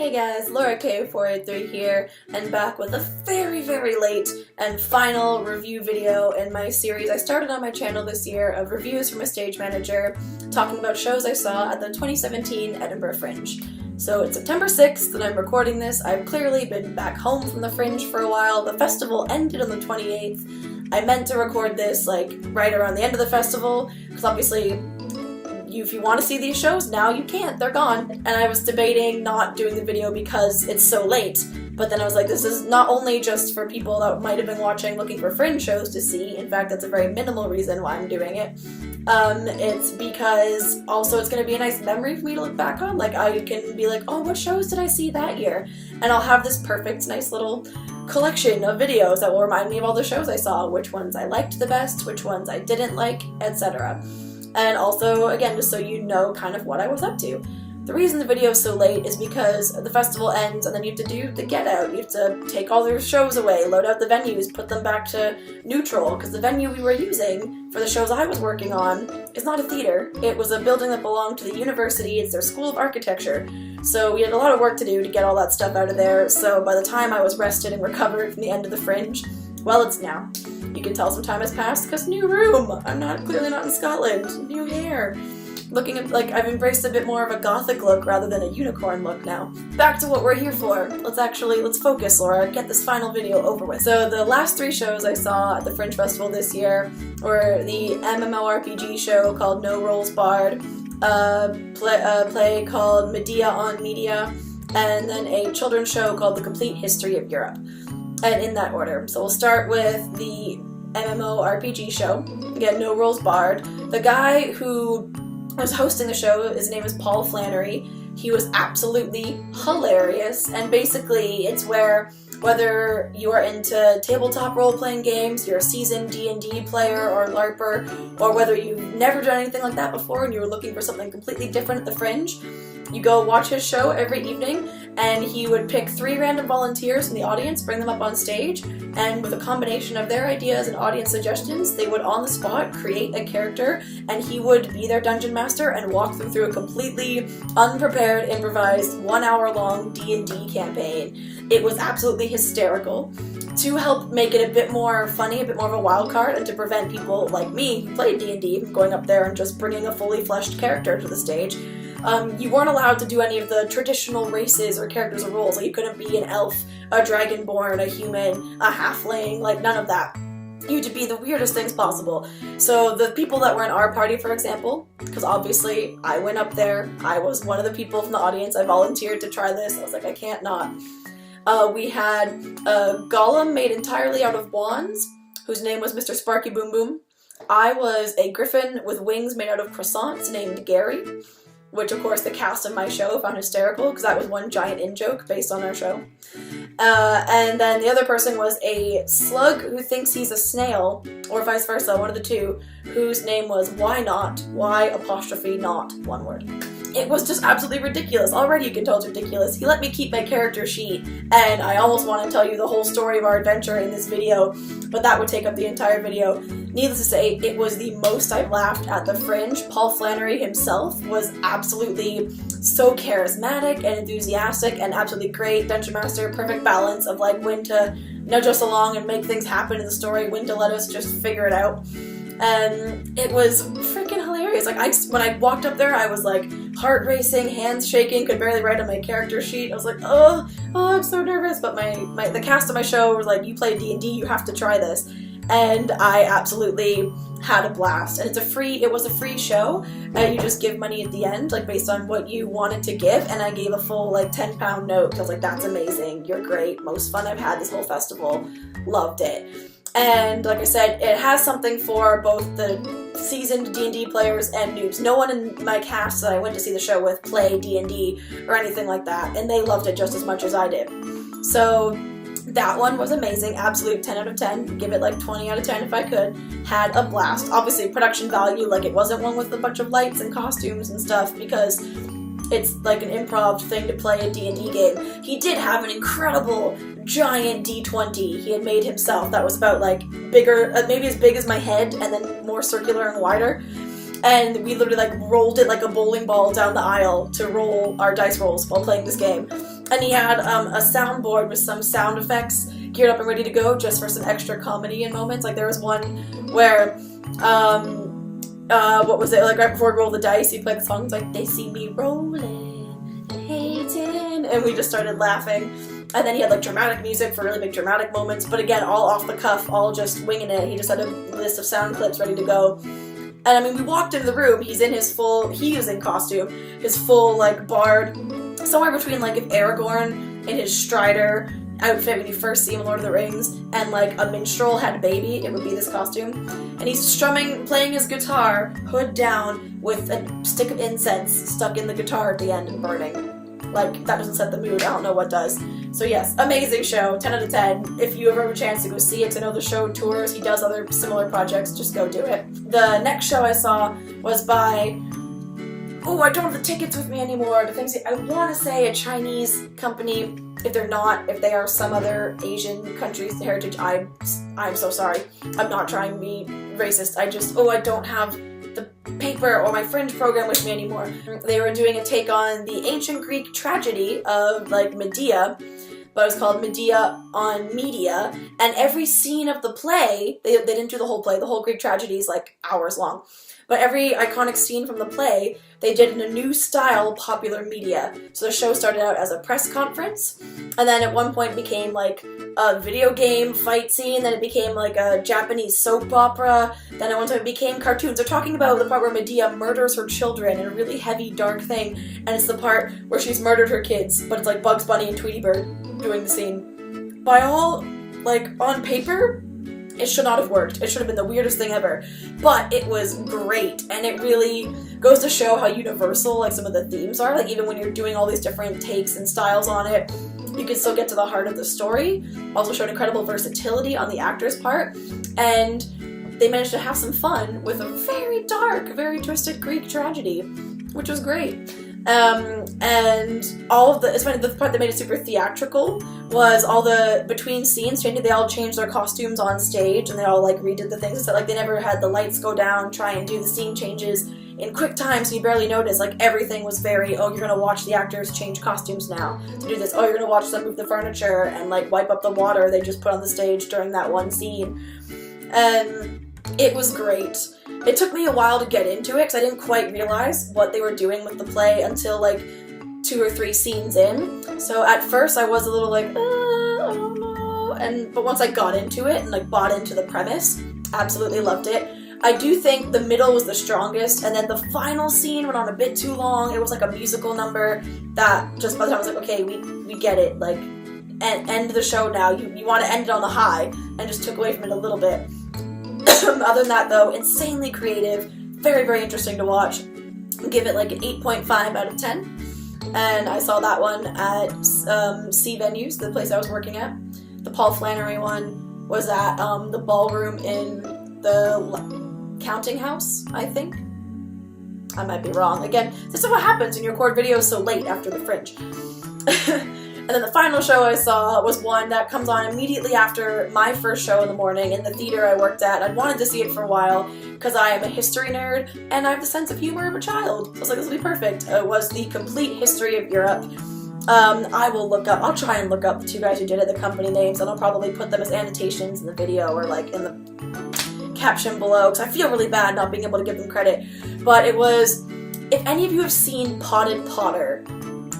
Hey guys, Laura K483 here, and back with a very, very late and final review video in my series I started on my channel this year of reviews from a stage manager, talking about shows I saw at the 2017 Edinburgh Fringe. So it's September 6th and I'm recording this. I've clearly been back home from the Fringe for a while. The festival ended on the 28th. I meant to record this like right around the end of the festival, because obviously if you want to see these shows, now you can't, they're gone. And I was debating not doing the video because it's so late, but then I was like, this is not only just for people that might have been watching looking for Fringe shows to see, in fact that's a very minimal reason why I'm doing it. It's because also it's going to be a nice memory for me to look back on. Like I can be like, oh, what shows did I see that year? And I'll have this perfect, nice little collection of videos that will remind me of all the shows I saw, which ones I liked the best, which ones I didn't like, etc. And also, again, just so you know kind of what I was up to. The reason the video is so late is because the festival ends and then you have to do the get out. You have to take all their shows away, load out the venues, put them back to neutral, because the venue we were using for the shows I was working on is not a theater. It was a building that belonged to the university. It's their School of Architecture. So we had a lot of work to do to get all that stuff out of there. So by the time I was rested and recovered from the end of the Fringe, well, it's now. You can tell some time has passed because new room. I'm clearly not in Scotland. New hair. Looking at, like, I've embraced a bit more of a gothic look rather than a unicorn look now. Back to what we're here for. Let's focus, Laura. Get this final video over with. So the last three shows I saw at the Fringe Festival this year were the MMORPG show called No Rolls Barred, a play called Medea on Media, and then a children's show called The Complete History of Europe. And in that order. So we'll start with the MMORPG show. Again, No Rolls Barred. The guy who was hosting the show, his name is Paul Flannery. He was absolutely hilarious, and basically it's where, whether you are into tabletop role-playing games, you're a seasoned D&D player or LARPer, or whether you've never done anything like that before and you're looking for something completely different at the Fringe, you go watch his show every evening, and he would pick 3 random volunteers in the audience, bring them up on stage, and with a combination of their ideas and audience suggestions, they would on the spot create a character, and he would be their dungeon master and walk them through a completely unprepared, improvised, 1-hour-long D&D campaign. It was absolutely hysterical. To help make it a bit more funny, a bit more of a wild card, and to prevent people like me who played D&D from going up there and just bringing a fully fleshed character to the stage, you weren't allowed to do any of the traditional races or characters or roles. Like you couldn't be an elf, a dragonborn, a human, a halfling, like none of that. You had to be the weirdest things possible. So the people that were in our party, for example, because obviously I went up there, I was one of the people from the audience, I volunteered to try this, I was like, I can't not. We had a golem made entirely out of wands, whose name was Mr. Sparky Boom Boom. I was a griffin with wings made out of croissants named Gary, which of course the cast of my show found hysterical because that was one giant in-joke based on our show. And then the other person was a slug who thinks he's a snail, or vice versa, one of the two, whose name was Why Not, Y''not, one word. It was just absolutely ridiculous. Already you can tell it's ridiculous. He let me keep my character sheet, and I almost want to tell you the whole story of our adventure in this video, but that would take up the entire video. Needless to say, it was the most I've laughed at the Fringe. Paul Flannery himself was absolutely so charismatic and enthusiastic and absolutely great Dungeon Master, perfect balance of like when to nudge us along and make things happen in the story, when to let us just figure it out. And it was freaking hilarious. Like when I walked up there, I was like heart racing, hands shaking, could barely write on my character sheet. I was like, oh, I'm so nervous. But the cast of my show was like, you play D&D, you have to try this. And I absolutely had a blast. And it was a free show. You just give money at the end, like based on what you wanted to give. And I gave a full like £10 note. I was like, that's amazing. You're great. Most fun I've had this whole festival. Loved it. And like I said, it has something for both the seasoned D&D players and noobs. No one in my cast that I went to see the show with play D&D or anything like that, and they loved it just as much as I did. So that one was amazing, absolute 10 out of 10, give it like 20 out of 10 if I could. Had a blast. Obviously production value, like it wasn't one with a bunch of lights and costumes and stuff because it's like an improv thing to play a D&D game. He did have an incredible giant D20 he had made himself that was about like bigger, maybe as big as my head and then more circular and wider. and we literally like rolled it like a bowling ball down the aisle to roll our dice rolls while playing this game. And he had a soundboard with some sound effects geared up and ready to go just for some extra comedy in moments. Like there was one where, what was it, like right before we roll the dice, he played the song, like, they see me rolling and hating, and we just started laughing. And then he had like dramatic music for really big dramatic moments, but again, all off the cuff, all just winging it. He just had a list of sound clips ready to go. And I mean, we walked into the room, he is in costume, his full like bard, somewhere between like if Aragorn in his Strider outfit when you first see him in Lord of the Rings and like a minstrel had a baby, it would be this costume. And he's playing his guitar, hood down, with a stick of incense stuck in the guitar at the end and burning. Like, that doesn't set the mood, I don't know what does. So yes, amazing show, 10 out of 10. If you ever have a chance to go see it, 'cause I know the show tours, he does other similar projects, just go do it. The next show I saw was by, I don't have the tickets with me anymore, I want to say a Chinese company. If they're not, if they are some other Asian country's heritage, I'm so sorry. I'm not trying to be racist, I don't have the paper or my fringe program with me anymore. They were doing a take on the ancient Greek tragedy of like Medea, but it was called Medea on Media, and every scene of the play, they didn't do the whole play, the whole Greek tragedy is like hours long, but every iconic scene from the play, they did in a new style, popular media. So the show started out as a press conference, and then at one point became like a video game fight scene, then it became like a Japanese soap opera, then at one time it became cartoons. They're talking about the part where Medea murders her children in a really heavy, dark thing, and it's the part where she's murdered her kids, but it's like Bugs Bunny and Tweety Bird doing the scene. By all, like, on paper, it should not have worked. It should have been the weirdest thing ever. But it was great, and it really goes to show how universal like some of the themes are. Like even when you're doing all these different takes and styles on it, you can still get to the heart of the story. Also showed incredible versatility on the actor's part, and they managed to have some fun with a very dark, very twisted Greek tragedy, which was great. And all of the part that made it super theatrical was all the between scenes they all changed their costumes on stage, and they all like redid the things. So like they never had the lights go down, try and do the scene changes in quick time so you barely notice. Like everything was very, you're gonna watch the actors change costumes now to do this. You're gonna watch them move the furniture and like wipe up the water they just put on the stage during that one scene. And it was great. It took me a while to get into it because I didn't quite realize what they were doing with the play until like 2 or 3 scenes in. So at first I was a little like, I don't know. But once I got into it and like bought into the premise, absolutely loved it. I do think the middle was the strongest, and then the final scene went on a bit too long. It was like a musical number that just by the time I was like, okay, we get it. Like, end the show now. You want to end it on the high, and just took away from it a little bit. Other than that, though, insanely creative, very, very interesting to watch. I'll give it like an 8.5 out of 10. And I saw that one at C Venues, the place I was working at. The Paul Flannery one was at the ballroom in the counting house, I think. I might be wrong. Again, this is what happens when you record videos so late after the Fringe. And then the final show I saw was one that comes on immediately after my first show in the morning in the theater I worked at. I'd wanted to see it for a while because I am a history nerd and I have the sense of humor of a child. So I was like, this will be perfect. It was The Complete History of Europe. I'll try and look up the 2 guys who did it, the company names, and I'll probably put them as annotations in the video or like in the caption below because I feel really bad not being able to give them credit. But it was, if any of you have seen Potted Potter,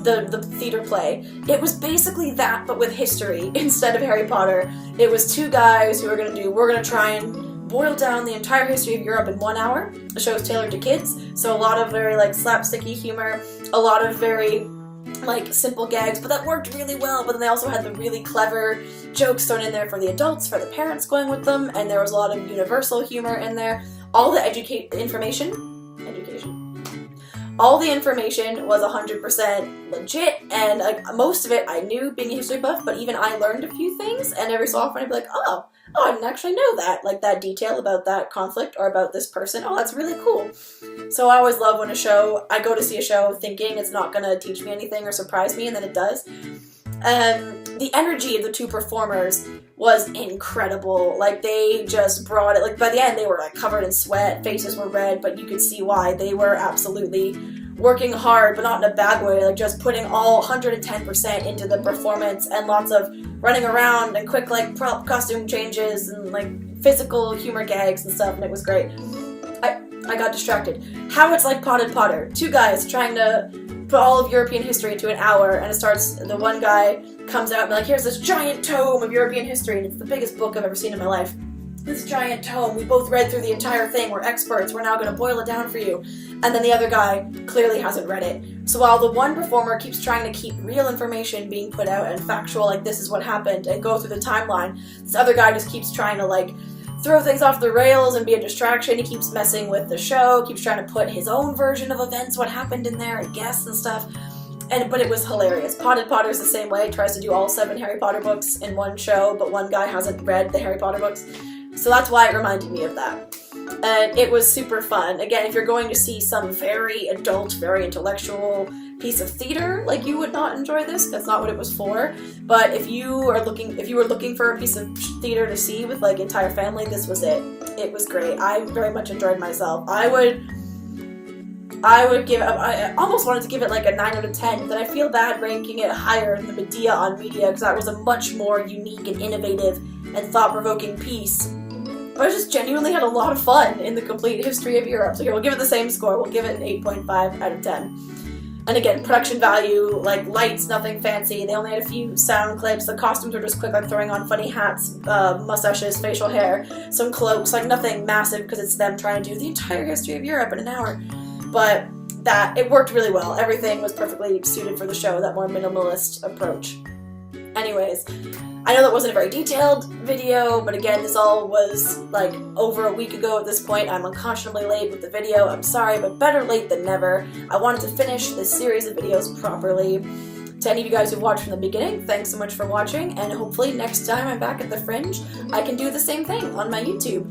the theater play, it was basically that but with history instead of Harry Potter. It was 2 guys who we're gonna try and boil down the entire history of Europe in 1 hour. The show is tailored to kids, so a lot of very like slapsticky humor, a lot of very like simple gags, but that worked really well. But then they also had the really clever jokes thrown in there for the adults, for the parents going with them, and there was a lot of universal humor in there. All the all the information was 100% legit, and like most of it I knew being a history buff, but even I learned a few things, and every so often I'd be like, oh, I didn't actually know that, like that detail about that conflict or about this person. Oh, that's really cool. So I always love when I go to see a show thinking it's not going to teach me anything or surprise me, and then it does. The energy of the 2 performers was incredible. Like, they just brought it. Like, by the end, they were like covered in sweat, faces were red, but you could see why. They were absolutely working hard, but not in a bad way, like just putting all 110% into the performance, and lots of running around and quick like prop costume changes and like physical humor gags and stuff, and it was great. I got distracted. How it's like Potted Potter. Two guys trying to put all of European history into an hour, and it starts, the one guy comes out and be like, here's this giant tome of European history, and it's the biggest book I've ever seen in my life. This giant tome, we both read through the entire thing, we're experts, we're now going to boil it down for you. And then the other guy clearly hasn't read it. So while the one performer keeps trying to keep real information being put out and factual, like this is what happened, and go through the timeline, this other guy just keeps trying to like throw things off the rails and be a distraction. He keeps messing with the show, keeps trying to put his own version of events, what happened in there, and guess and stuff. But it was hilarious. Potted Potter's the same way, tries to do all 7 Harry Potter books in one show, but one guy hasn't read the Harry Potter books. So that's why it reminded me of that. And it was super fun. Again, if you're going to see some very adult, very intellectual piece of theater, like, you would not enjoy this. That's not what it was for. But if you were looking for a piece of theater to see with like entire family, this was it. It was great. I very much enjoyed myself. I would give it, I almost wanted to give it like a 9 out of 10, but I feel bad ranking it higher than the Medea on Medea, because that was a much more unique and innovative and thought-provoking piece. I just genuinely had a lot of fun in the complete history of Europe. So here, we'll give it the same score. We'll give it an 8.5 out of 10. And again, production value, like lights, nothing fancy. They only had a few sound clips. The costumes were just quick, like throwing on funny hats, mustaches, facial hair, some cloaks, like nothing massive, because it's them trying to do the entire history of Europe in an hour. But it worked really well. Everything was perfectly suited for the show, that more minimalist approach. Anyways, I know that wasn't a very detailed video, but again, this all was like over a week ago at this point. I'm unconscionably late with the video. I'm sorry, but better late than never. I wanted to finish this series of videos properly. To any of you guys who watched from the beginning, thanks so much for watching, and hopefully next time I'm back at the Fringe, I can do the same thing on my YouTube.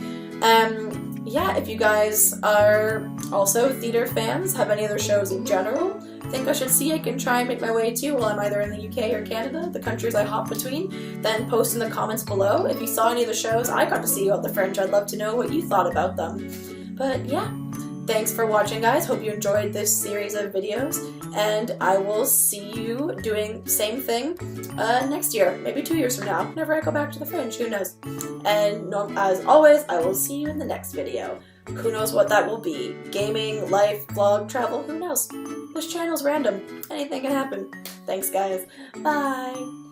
Yeah, if you guys are also theater fans, have any other shows in general think I should see, I can try and make my way to while I'm either in the UK or Canada, the countries I hop between, then post in the comments below. If you saw any of the shows I got to see you at the Fringe, I'd love to know what you thought about them. But yeah, thanks for watching, guys. Hope you enjoyed this series of videos, and I will see you doing same thing next year, maybe 2 years from now, whenever I go back to the Fringe, who knows. And as always, I will see you in the next video. Who knows what that will be? Gaming, life, vlog, travel, who knows? This channel's random. Anything can happen. Thanks, guys. Bye!